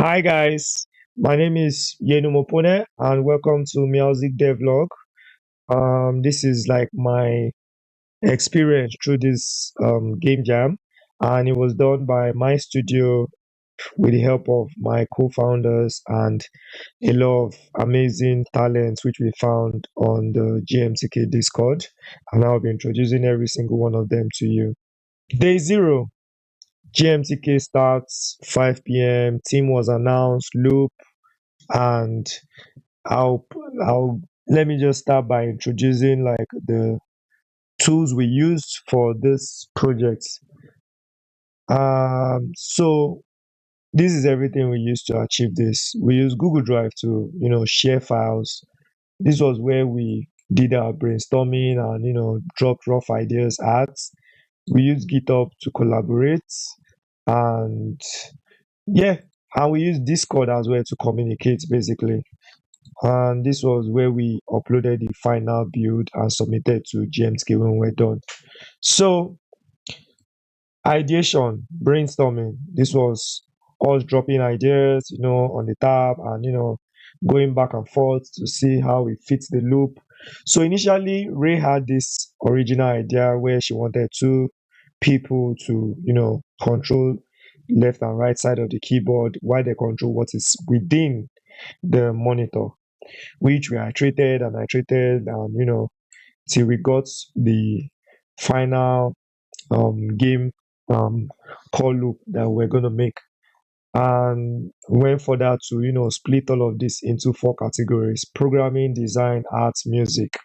Hi guys, my name is Yenumopone and welcome to Meowsic Devlog. This is like my experience through this game jam, and it was done by my studio with the help of my co-founders and a lot of amazing talents which we found on the GMTK Discord, and I'll be introducing every single one of them to you. Day zero, GMTK starts 5 p.m. Team was announced, loop, and I'll I'll let me just start by introducing like the tools we used for this project. So this is everything we used to achieve this. We use Google Drive to share files. This was where we did our brainstorming and dropped rough ideas at. We use GitHub to collaborate, and yeah, and we use Discord as well to communicate basically. And this was where we uploaded the final build and submitted to GMTK when we're done. So ideation, brainstorming. This was us dropping ideas, on the tab and going back and forth to see how it fits the loop. So initially, Ray had this original idea where she wanted two people to, control left and right side of the keyboard while they control what is within the monitor, which we iterated and iterated, till we got the final game call loop that we're going to make. And went further to, split all of this into four categories: programming, design, arts, music.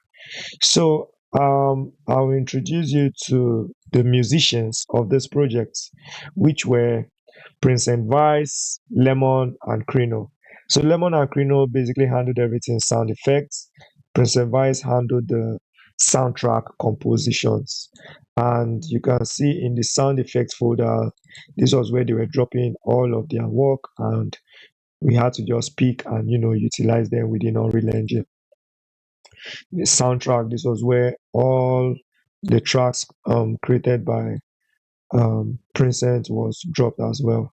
So I'll introduce you to the musicians of this project, which were Prince and Vice, Lemon, and Krino. So Lemon and Krino basically handled everything sound effects. Prince and Vice handled the soundtrack compositions. And you can see in the sound effects folder, this was where they were dropping all of their work, and we had to just pick and utilize them within Unreal Engine. The soundtrack, this was where all the tracks created by Princess was dropped as well.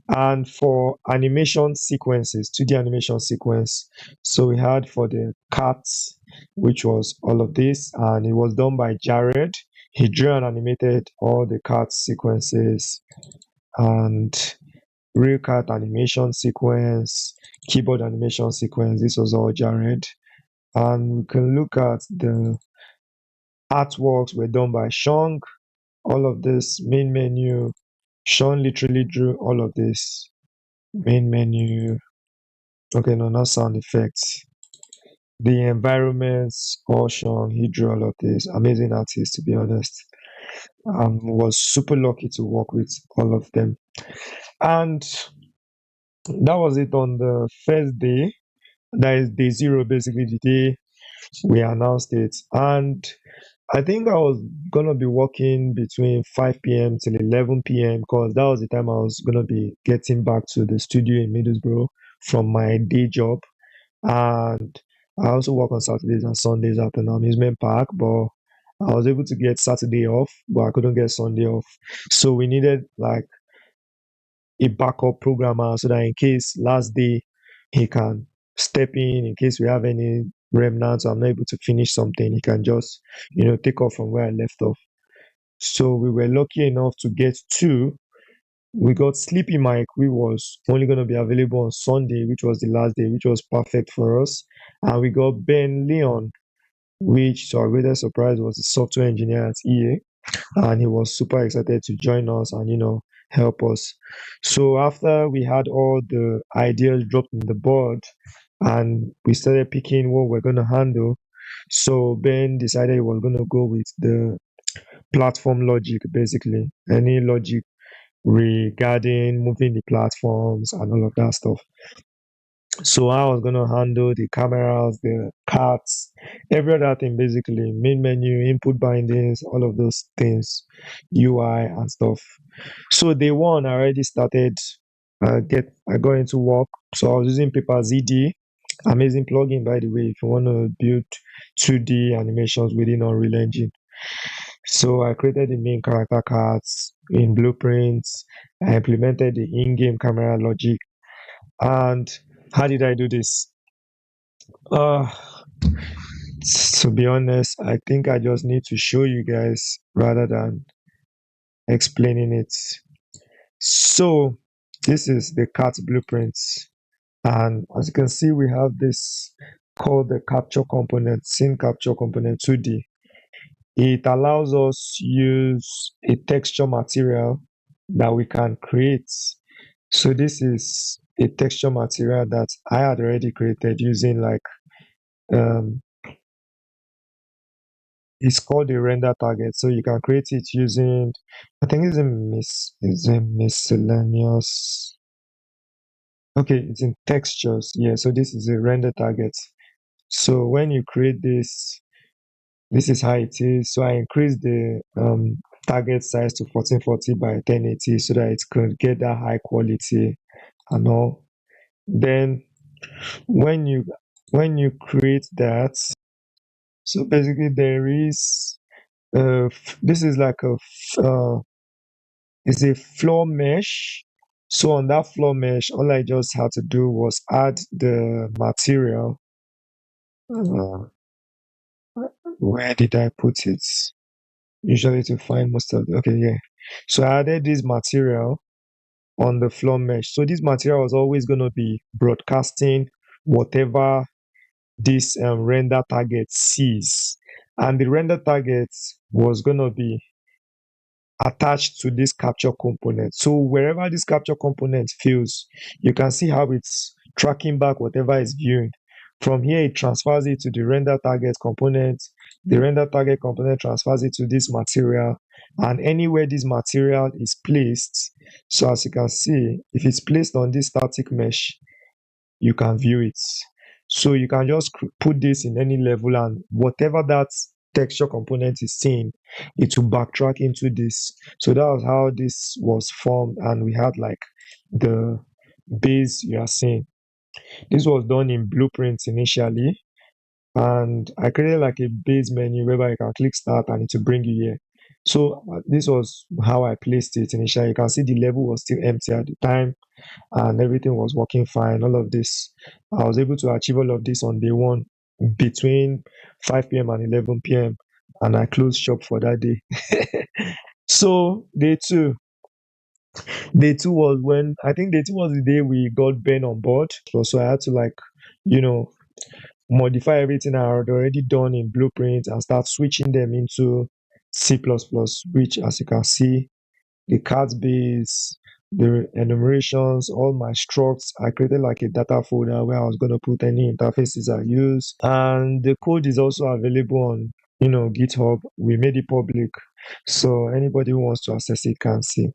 And for animation sequences, 2D animation sequence, so we had for the cats, which was all of this, and it was done by Jared. He drew and animated all the cat sequences and real cat animation sequence, keyboard animation sequence. This was all Jared. And we can look at the artworks were done by Shong. All of this main menu, Sean literally drew all of this main menu. Okay, no, not sound effects. The environments, all Sean, he drew all of this. Amazing artist, to be honest. Was super lucky to work with all of them. And that was it on the first day. That is day zero, basically the day we announced it. And I think I was gonna be working between 5 p.m. till 11 p.m. because that was the time I was gonna be getting back to the studio in Middlesbrough from my day job. And I also work on Saturdays and Sundays at an amusement park, but I was able to get Saturday off, but I couldn't get Sunday off. So we needed like a backup programmer so that in case last day he can step in case we have any remnants, I'm not able to finish something, he can just, take off from where I left off. So we were lucky enough to get two. We got Sleepy Mike, which was only going to be available on Sunday, which was the last day, which was perfect for us. And we got Ben Leon, which to our greatest surprise was a software engineer at EA, and he was super excited to join us and help us. So after we had all the ideas dropped in the board and we started picking what we're going to handle, so Ben decided he was going to go with the platform logic, basically any logic regarding moving the platforms and all of that stuff. So I was gonna handle the cameras, the carts, every other thing basically, main menu, input bindings, all of those things, UI and stuff. So day one, I already started. I got into work. So I was using Paper ZD, amazing plugin by the way, if you want to build 2D animations within Unreal Engine. So I created the main character cards in blueprints. I implemented the in-game camera logic And how did I do this? Uh, to be honest, I think I just need to show you guys rather than explaining it. So this is the cat blueprint. And as you can see, we have this called the capture component, scene capture component 2D. It allows us use a texture material that we can create. So this is a texture material that I had already created using like um it's called a render target. So you can create it using I think it's a miscellaneous. Okay, it's in textures. Yeah, so this is a render target. So when you create this, this is how it is. So I increased the target size to 1440 by 1080 so that it could get that high quality and all. Then when you create that, so basically there is this is like it's a floor mesh. So on that floor mesh, all I just had to do was add the material. Uh, where did I put it? Usually to find most of the, okay, yeah. So I added this material on the floor mesh. So this material was always going to be broadcasting whatever this render target sees. And the render target was going to be attached to this capture component. So wherever this capture component fills, you can see how it's tracking back whatever is viewing. From here, it transfers it to the render target component. The render target component transfers it to this material. And anywhere this material is placed, so as you can see, if it's placed on this static mesh, you can view it. So you can just put this in any level, and whatever that texture component is seeing, it will backtrack into this. So that was how this was formed, and we had like the base you are seeing. This was done in blueprints initially, and I created like a base menu whereby you can click start and it will bring you here. So this was how I placed it initially. You can see the level was still empty at the time and everything was working fine. All of this, I was able to achieve all of this on day one between 5 p.m. and 11 p.m. and I closed shop for that day. So day two was when I think day two was the day we got Ben on board. So I had to like, you know, modify everything I had already done in Blueprint and start switching them into C++, which as you can see the card base, the enumerations, all my structs. I created like a data folder where I was going to put any interfaces I use. And the code is also available on, GitHub. We made it public. So anybody who wants to access it can see.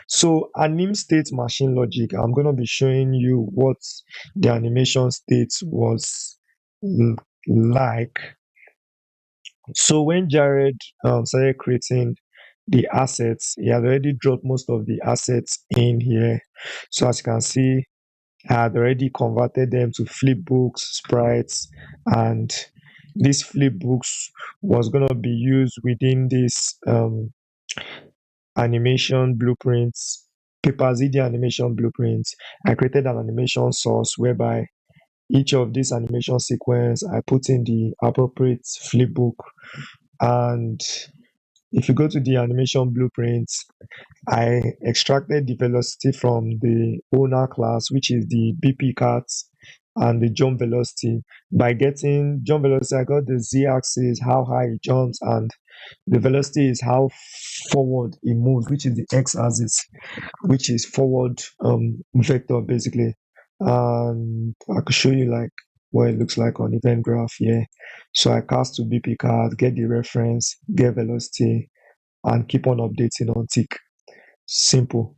So anim state machine logic, I'm going to be showing you what the animation state was like. So when Jared started creating the assets, he had already dropped most of the assets in here. So as you can see, I had already converted them to flipbooks, sprites, and these flipbooks was going to be used within this animation blueprints, PaperZD animation blueprints. I created an animation source whereby each of these animation sequence, I put in the appropriate flipbook. And if you go to the animation blueprints, I extracted the velocity from the owner class, which is the BP cat, and the jump velocity. By getting jump velocity, I got the z-axis, how high it jumps, and the velocity is how forward it moves, which is the x-axis, which is forward vector basically. And I could show you like what it looks like on event graph here. So I cast to BP card, get the reference, get velocity, and keep on updating on tick. Simple.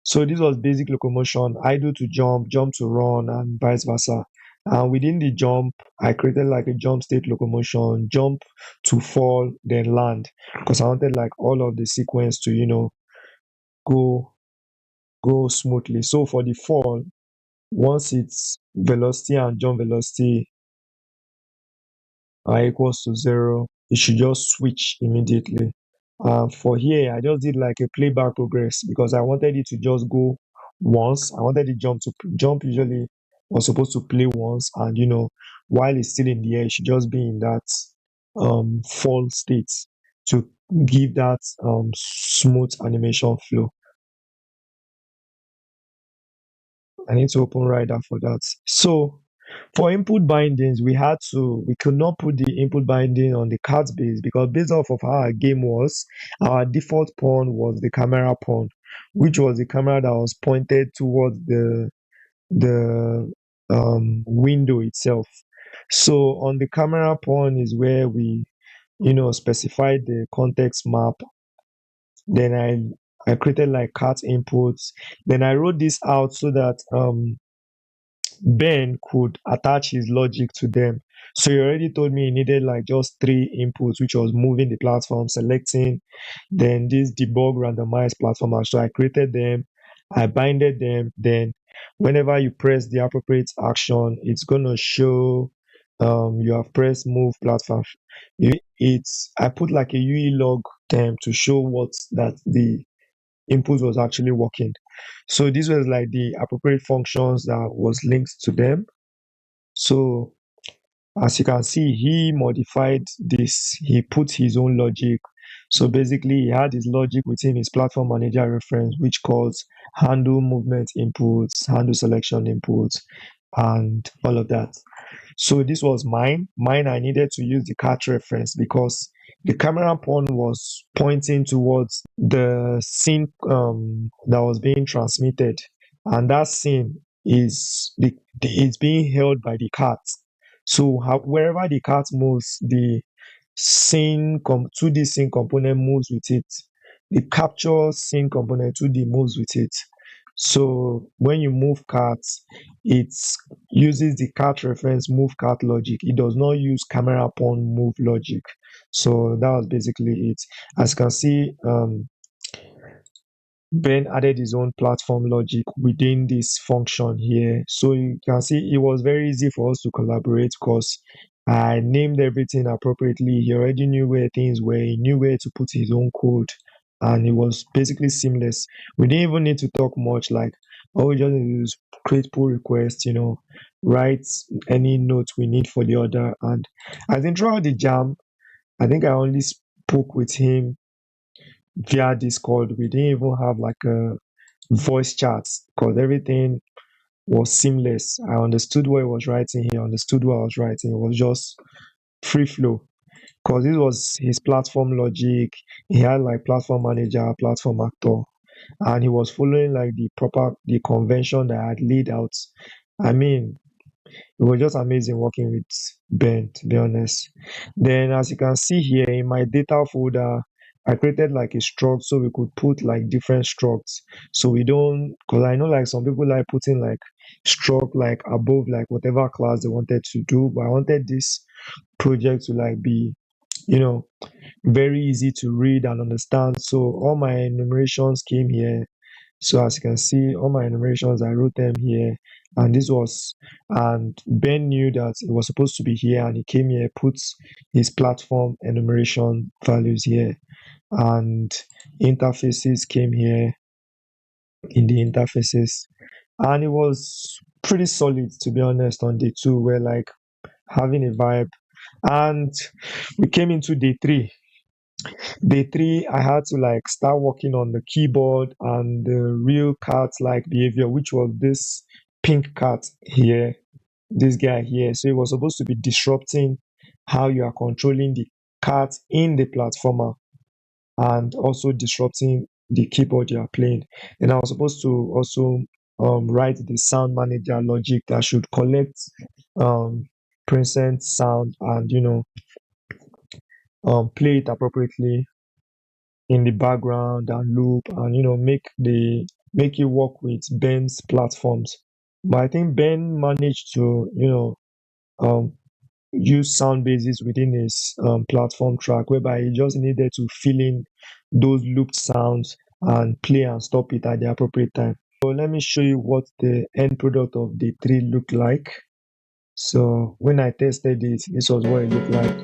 So this was basic locomotion, idle to jump, jump to run, and vice versa. And within the jump, I created like a jump state locomotion, jump to fall, then land. Because I wanted like all of the sequence to, go smoothly. So for the fall, once its velocity and jump velocity are equals to zero, it should just switch immediately. For here, I just did like a playback progress because I wanted it to just go once. I wanted the jump usually was supposed to play once, and while it's still in the air, it should just be in that fall state to give that smooth animation flow. I need to open Rider for that. So for input bindings, we could not put the input binding on the card base because based off of how our game was, our default pawn was the camera pawn, which was the camera that was pointed towards the window itself. So on the camera pawn is where we specified the context map. Then I created like cat inputs. Then I wrote this out so that Ben could attach his logic to them. So he already told me he needed like just three inputs, which was moving the platform, selecting, then this debug randomized platform. So I created them, I binded them, then whenever you press the appropriate action, it's gonna show you have pressed move platform. It's I put like a UE log term to show what that the input was actually working. So this was like the appropriate functions that was linked to them. So as you can see, he modified this. He put his own logic. So basically, he had his logic within his platform manager reference, which calls handle movement inputs, handle selection inputs, and all of that. So this was mine. Mine, I needed to use the cat reference because the camera pawn was pointing towards the scene that was being transmitted, and that scene is it's being held by the cat. So wherever the cat moves, the 2D scene component moves with it. The capture scene component 2D moves with it. So when you move cards, it uses the card reference move card logic. It does not use camera pawn move logic. So that was basically it. As you can see, Ben added his own platform logic within this function here. So you can see it was very easy for us to collaborate because I named everything appropriately. He already knew where things were, he knew where to put his own code, and it was basically seamless. We didn't even need to talk much, like all we just need to do is create pull requests, write any note we need for the other. And I think throughout the jam, I think I only spoke with him via Discord. We didn't even have like a voice chats because everything was seamless. I understood what he was writing. He understood what I was writing. It was just free flow because this was his platform logic. He had like platform manager, platform actor, and he was following like the convention that I had laid out. I mean, it was just amazing working with Ben, to be honest. Then, as you can see here in my data folder, I created like a struct so we could put like different structs. So we don't, because I know like some people like putting like struct like above like whatever class they wanted to do, but I wanted this project to like be, you know, very easy to read and understand. So all my enumerations came here. So as you can see, all my enumerations, I wrote them here. And Ben knew that it was supposed to be here, and he came here, puts his platform enumeration values here. And interfaces came here in the interfaces. And it was pretty solid, to be honest, on day two. We're like having a vibe. And we came into day three. Day three, I had to like start working on the keyboard and the real cat like behavior, which was this pink cat here, this guy here. So it was supposed to be disrupting how you are controlling the cat in the platformer and also disrupting the keyboard you are playing. And I was supposed to also write the sound manager logic that should collect um, present sound and play it appropriately in the background and loop and make it work with Ben's platforms. But I think Ben managed to um use sound bases within his platform track whereby he just needed to fill in those looped sounds and play and stop it at the appropriate time. So let me show you what the end product of the tree looked like. So when I tested it, this was what it looked like.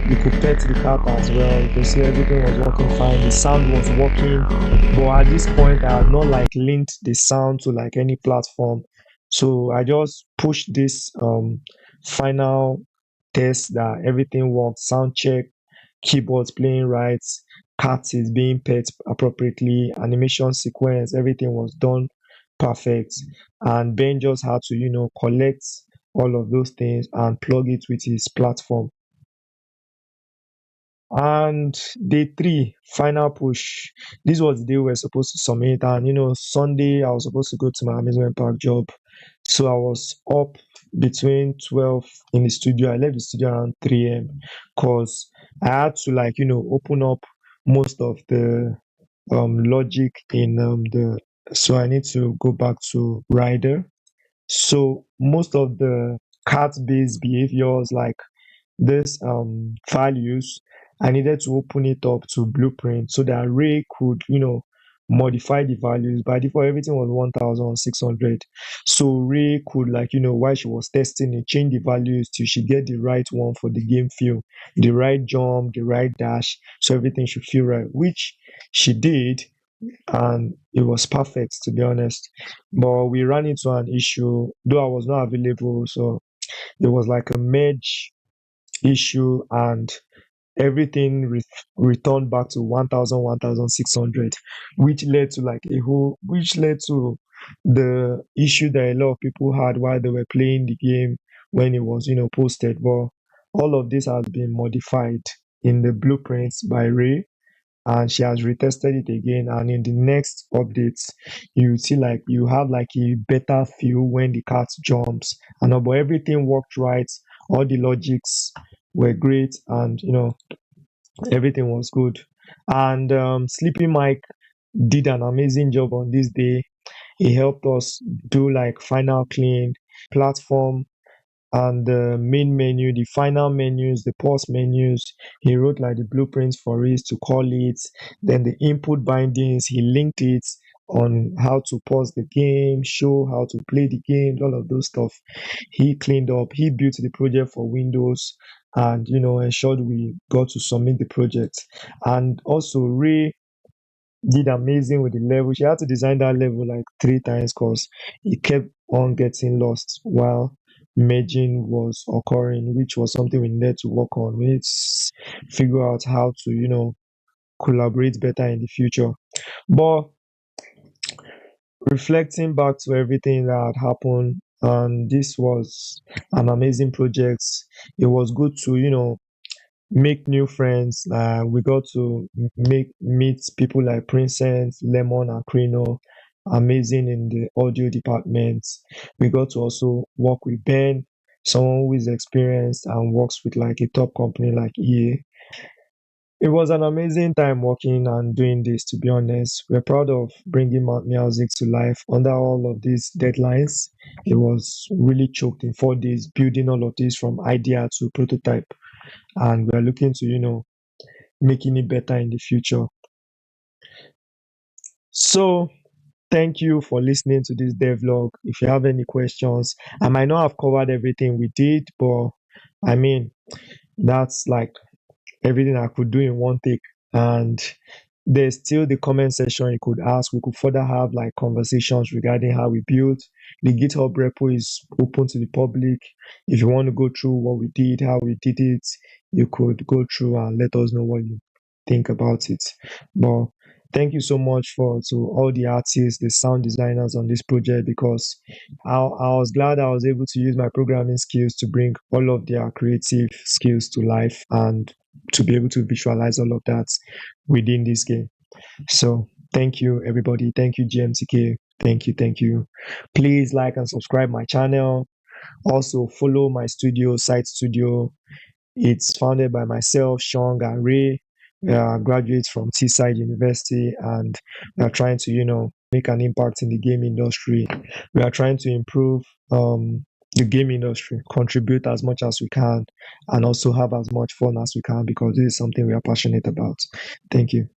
You could pet the cat as well. You could see everything was working fine. The sound was working. But at this point, I had not like linked the sound to like any platform. So I just pushed this final test that everything worked, sound check, keyboards playing right, cat is being pet appropriately, animation sequence, everything was done perfect. And Ben just had to, collect all of those things and plug it with his platform. And day three, final push. This was the day we were supposed to submit. And Sunday I was supposed to go to my amusement park job. So I was up between 12 in the studio. I left the studio around 3 a.m. because I had to like, open up most of the logic in the so I need to go back to Rider. So most of the cat-based behaviors like this values, I needed to open it up to Blueprint so that Ray could, modify the values. By default, everything was 1,600. So Ray could, like, while she was testing it, change the values till she get the right one for the game feel, the right jump, the right dash. So everything should feel right, which she did. And it was perfect, to be honest. But we ran into an issue, though I was not available. So it was like a merge issue, and everything returned back to 1000, 1600, which led to like a whole which led to the issue that a lot of people had while they were playing the game when it was posted. But all of this has been modified in the blueprints by Ray, and she has retested it again, and in the next updates you see like you have like a better feel when the cat jumps and all. But everything worked right, all the logics were great, and everything was good. And Sleepy Mike did an amazing job on this day. He helped us do like final clean platform and the main menu, the final menus, the pause menus. He wrote like the blueprints for it to call it. Then the input bindings, he linked it on how to pause the game, show how to play the game, all of those stuff. He cleaned up, he built the project for Windows, and ensured we got to submit the project. And also Ray did amazing with the level. She had to design that level like 3 times because it kept on getting lost while merging was occurring, which was something we needed to work on. We need to figure out how to, collaborate better in the future. But reflecting back to everything that had happened, and this was an amazing project. It was good to, make new friends. We got to meet people like Princess, Lemon, and Krino. Amazing in the audio department. We got to also work with Ben, someone who is experienced and works with like a top company like EA. It was an amazing time working and doing this, to be honest. We're proud of bringing Meowsic to life under all of these deadlines. It was really choked in 4 days, building all of this from idea to prototype. And we're looking to, making it better in the future. So, thank you for listening to this devlog. If you have any questions, I might not have covered everything we did, but I mean, that's like everything I could do in one take. And there's still the comment section you could ask. We could further have like conversations regarding how we built. The GitHub repo is open to the public. If you want to go through what we did, how we did it, you could go through and let us know what you think about it. But thank you so much for to all the artists, the sound designers on this project, because I was glad I was able to use my programming skills to bring all of their creative skills to life and to be able to visualize all of that within this game. So thank you, everybody. Thank you, GMTK. Thank you, thank you. Please like and subscribe my channel. Also follow my studio, Site Studio. It's founded by myself, Sean, and Ray. We are graduates from Teesside University, and we are trying to, make an impact in the game industry. We are trying to improve the game industry, contribute as much as we can, and also have as much fun as we can, because this is something we are passionate about. Thank you.